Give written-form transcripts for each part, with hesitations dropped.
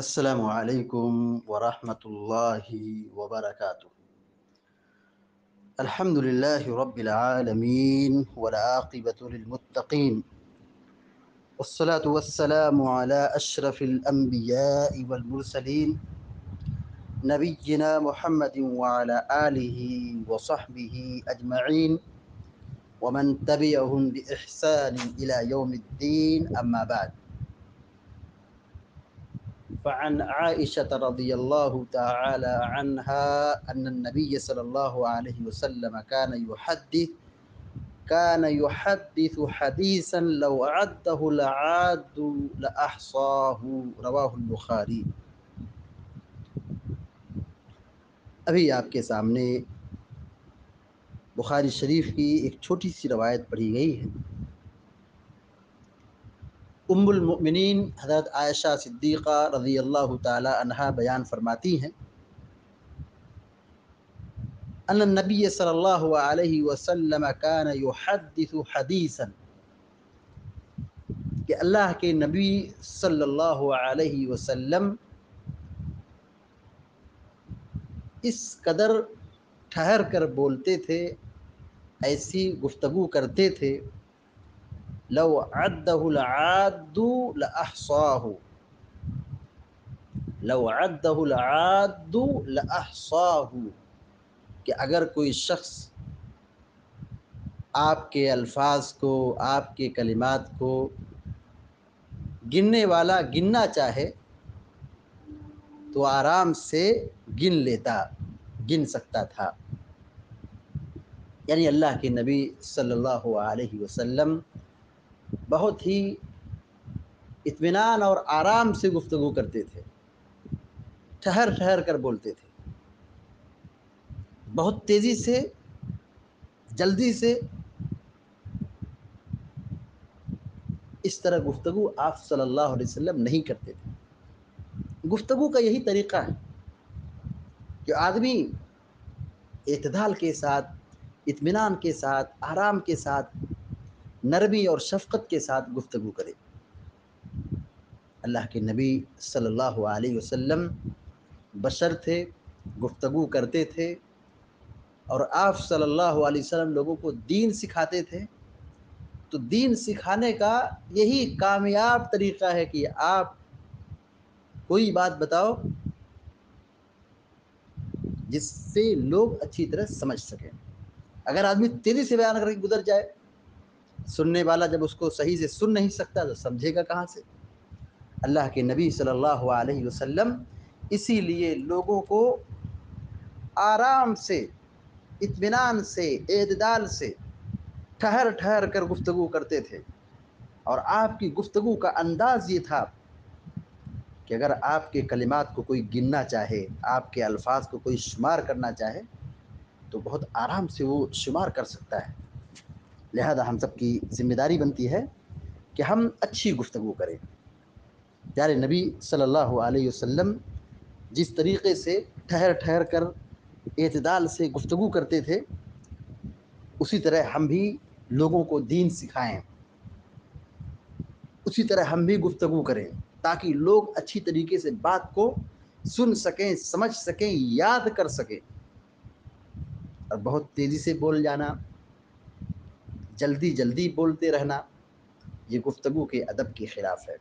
السلام عليكم ورحمة الله وبركاته. الحمد لله رب العالمين والعاقبة للمتقين، والصلاة والسلام على أشرف الأنبياء والمرسلين نبينا محمد وعلى آله وصحبه أجمعين ومن تبعهم بإحسان إلى يوم الدين. أما بعد، فعن عائشة رضي الله تعالى عنها أن النبي صلى الله عليه وسلم كان يحدث حديثا لو عده العاد لأحصاه، رواه البخاری۔ ابھی آپ کے سامنے بخاری شریف کی ایک چھوٹی سی روایت پڑھی گئی ہے۔ ام المؤمنین حضرت عائشہ صدیقہ رضی اللہ تعالی عنہا بیان فرماتی ہیں ان النبی صلی اللہ علیہ وسلم کان یحدث حدیثا، کہ اللہ کے نبی صلی اللہ علیہ وسلم اس قدر ٹھہر کر بولتے تھے، ایسی گفتگو کرتے تھے، لو عدہ العاد لاحصاہ، لو عدہ العاد لاحصاہ، کہ اگر کوئی شخص آپ کے الفاظ کو، آپ کے کلمات کو گننے والا گننا چاہے تو آرام سے گن سکتا تھا۔ یعنی اللہ کے نبی صلی اللہ علیہ وسلم بہت ہی اطمینان اور آرام سے گفتگو کرتے تھے، ٹھہر ٹھہر کر بولتے تھے، بہت تیزی سے، جلدی سے اس طرح گفتگو آپ صلی اللہ علیہ وسلم نہیں کرتے تھے۔ گفتگو کا یہی طریقہ ہے کہ آدمی اعتدال کے ساتھ، اطمینان کے ساتھ، آرام کے ساتھ، نرمی اور شفقت کے ساتھ گفتگو کرے۔ اللہ کے نبی صلی اللہ علیہ وسلم بشر تھے، گفتگو کرتے تھے، اور آپ صلی اللہ علیہ وسلم لوگوں کو دین سکھاتے تھے۔ تو دین سکھانے کا یہی کامیاب طریقہ ہے کہ آپ کوئی بات بتاؤ جس سے لوگ اچھی طرح سمجھ سکیں۔ اگر آدمی تیزی سے بیان کر کے گزر جائے، سننے والا جب اس کو صحیح سے سن نہیں سکتا تو سمجھے گا کہاں سے؟ اللہ کے نبی صلی اللہ علیہ وسلم اسی لیے لوگوں کو آرام سے، اطمینان سے، اعتدال سے، ٹھہر ٹھہر کر گفتگو کرتے تھے۔ اور آپ کی گفتگو کا انداز یہ تھا کہ اگر آپ کے کلمات کو کوئی گننا چاہے، آپ کے الفاظ کو کوئی شمار کرنا چاہے تو بہت آرام سے وہ شمار کر سکتا ہے۔ لہذا ہم سب کی ذمہ داری بنتی ہے کہ ہم اچھی گفتگو کریں۔ پیارے نبی صلی اللہ علیہ وسلم جس طریقے سے ٹھہر ٹھہر کر اعتدال سے گفتگو کرتے تھے، اسی طرح ہم بھی لوگوں کو دین سکھائیں، اسی طرح ہم بھی گفتگو کریں تاکہ لوگ اچھی طریقے سے بات کو سن سکیں، سمجھ سکیں، یاد کر سکیں۔ اور بہت تیزی سے بول جانا، جلدی جلدی بولتے رہنا، یہ گفتگو کے ادب کے خلاف ہے۔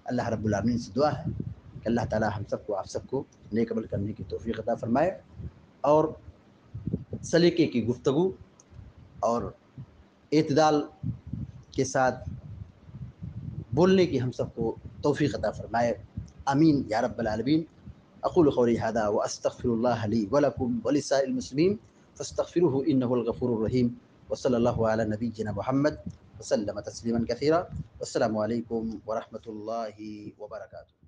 اللہ رب العالمین سے دعا ہے کہ اللہ تعالی ہم سب کو، آپ سب کو نیک عمل کرنے کی توفیق عطا فرمائے، اور سلیقے کی گفتگو اور اعتدال کے ساتھ بولنے کی ہم سب کو توفیق عطا فرمائے۔ آمین یا رب العالمین۔ اقول قولی ھذا واستغفر اللہ لی ولکم ولسائر المسلمین فاستغفروہ انہ الغفور الرحیم، وصلی اللہ علی نبینا محمد وسلم تسلیما کثیرا۔ والسلام علیکم ورحمۃ اللہ وبرکاتہ۔